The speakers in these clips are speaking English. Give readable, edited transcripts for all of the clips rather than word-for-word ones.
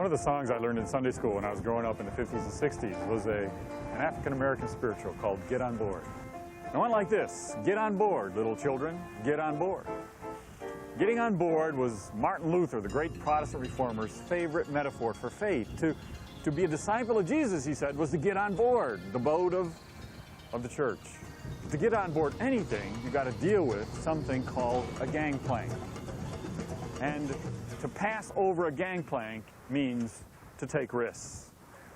One of the songs I learned in Sunday school when I was growing up in the 50s and 60s was an African-American spiritual called Get On Board. It went like this: get on board, little children, get on board. Getting on board was Martin Luther, the great Protestant reformer's favorite metaphor for faith. To be a disciple of Jesus, he said, was to get on board the boat of the church. To get on board anything, you've got to deal with something called a gangplank. And to pass over a gangplank means to take risks.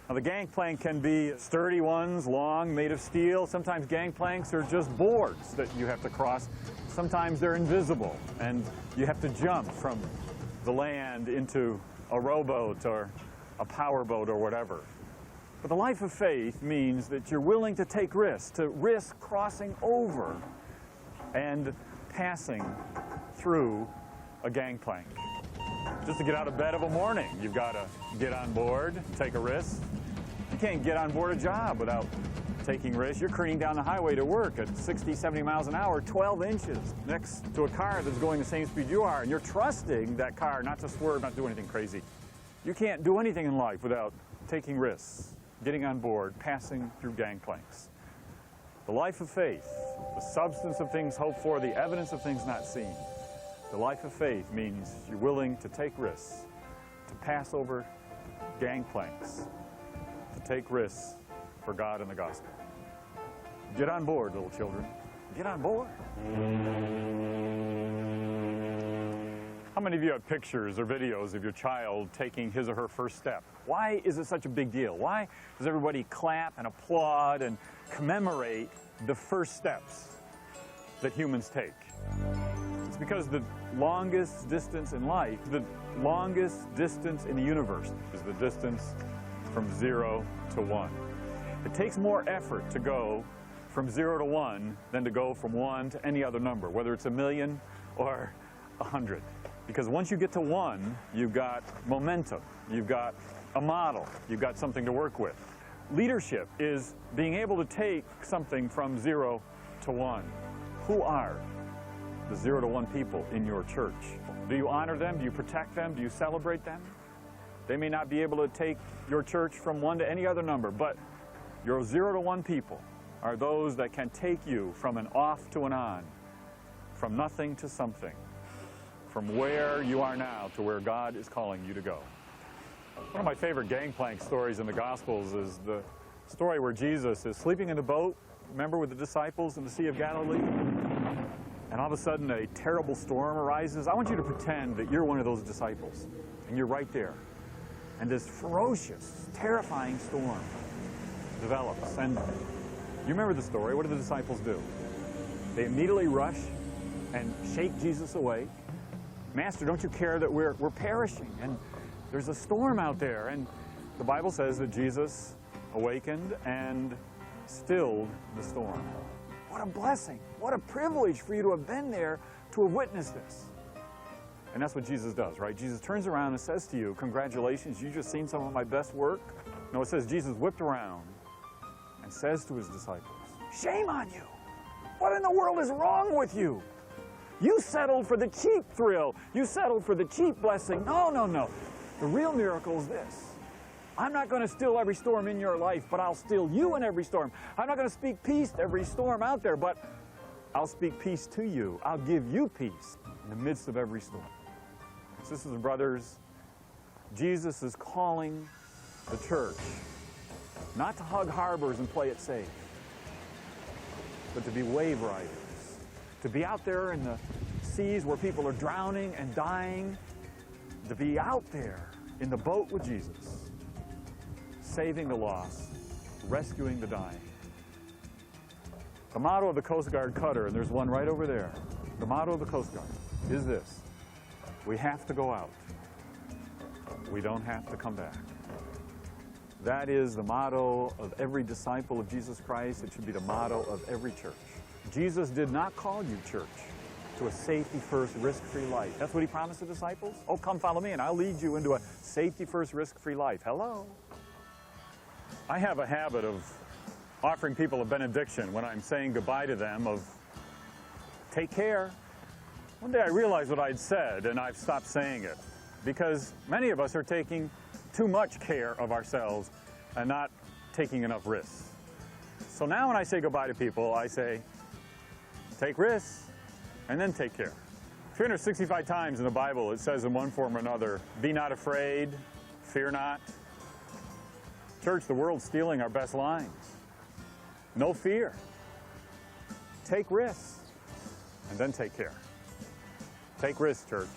Now, the gangplank can be sturdy ones, long, made of steel. Sometimes gangplanks are just boards that you have to cross. Sometimes they're invisible, and you have to jump from the land into a rowboat or a powerboat or whatever. But the life of faith means that you're willing to take risks, to risk crossing over and passing through a gangplank. Just to get out of bed of a morning, you've got to get on board, take a risk. You can't get on board a job without taking risks. You're careening down the highway to work at 60, 70 miles an hour, 12 inches next to a car that's going the same speed you are, and you're trusting that car not to swerve, not to do anything crazy. You can't do anything in life without taking risks, getting on board, passing through gangplanks. The life of faith, the substance of things hoped for, the evidence of things not seen. The life of faith means you're willing to take risks, to pass over gangplanks, to take risks for God and the gospel. Get on board, little children. Get on board. How many of you have pictures or videos of your child taking his or her first step? Why is it such a big deal? Why does everybody clap and applaud and commemorate the first steps that humans take? It's because the longest distance in life, the longest distance in the universe, is the distance from 0 to 1. It takes more effort to go from 0 to 1 than to go from 1 to any other number, whether it's 1,000,000 or 100. Because once you get to 1, you've got momentum, you've got a model, you've got something to work with. Leadership is being able to take something from 0 to 1. Who are the 0 to 1 people in your church? Do you honor them? Do you protect them? Do you celebrate them? They may not be able to take your church from 1 to any other number, but your 0 to 1 people are those that can take you from an off to an on, from nothing to something, from where you are now to where God is calling you to go. One of my favorite gangplank stories in the Gospels is the story where Jesus is sleeping in a boat, remember, with the disciples in the Sea of Galilee? And all of a sudden a terrible storm arises. I want you to pretend that you're one of those disciples, and you're right there. And this ferocious, terrifying storm develops. And you remember the story. What do the disciples do? They immediately rush and shake Jesus away. Master, don't you care that we're perishing? And there's a storm out there. And the Bible says that Jesus awakened and stilled the storm. What a blessing. What a privilege for you to have been there, to have witnessed this. And that's what Jesus does, right? Jesus turns around and says to you, congratulations, you just seen some of my best work. No, it says Jesus whipped around and says to his disciples, shame on you. What in the world is wrong with you? You settled for the cheap thrill. You settled for the cheap blessing. No, no, no. The real miracle is this. I'm not going to still every storm in your life, but I'll still you in every storm. I'm not going to speak peace to every storm out there, but I'll speak peace to you. I'll give you peace in the midst of every storm. Sisters and brothers, Jesus is calling the church not to hug harbors and play it safe, but to be wave riders, to be out there in the seas where people are drowning and dying, to be out there in the boat with Jesus, saving the lost, rescuing the dying. The motto of the Coast Guard cutter, and there's one right over there, the motto of the Coast Guard is this: we have to go out. We don't have to come back. That is the motto of every disciple of Jesus Christ. It should be the motto of every church. Jesus did not call you, church, to a safety-first, risk-free life. That's what he promised the disciples. Oh, come follow me and I'll lead you into a safety-first, risk-free life. Hello. I have a habit of offering people a benediction when I'm saying goodbye to them of, take care. One day I realized what I'd said and I've stopped saying it because many of us are taking too much care of ourselves and not taking enough risks. So now when I say goodbye to people, I say, take risks and then take care. 365 times in the Bible it says in one form or another, be not afraid, fear not. Church, the world's stealing our best lines. No fear. Take risks and then take care. Take risks, church.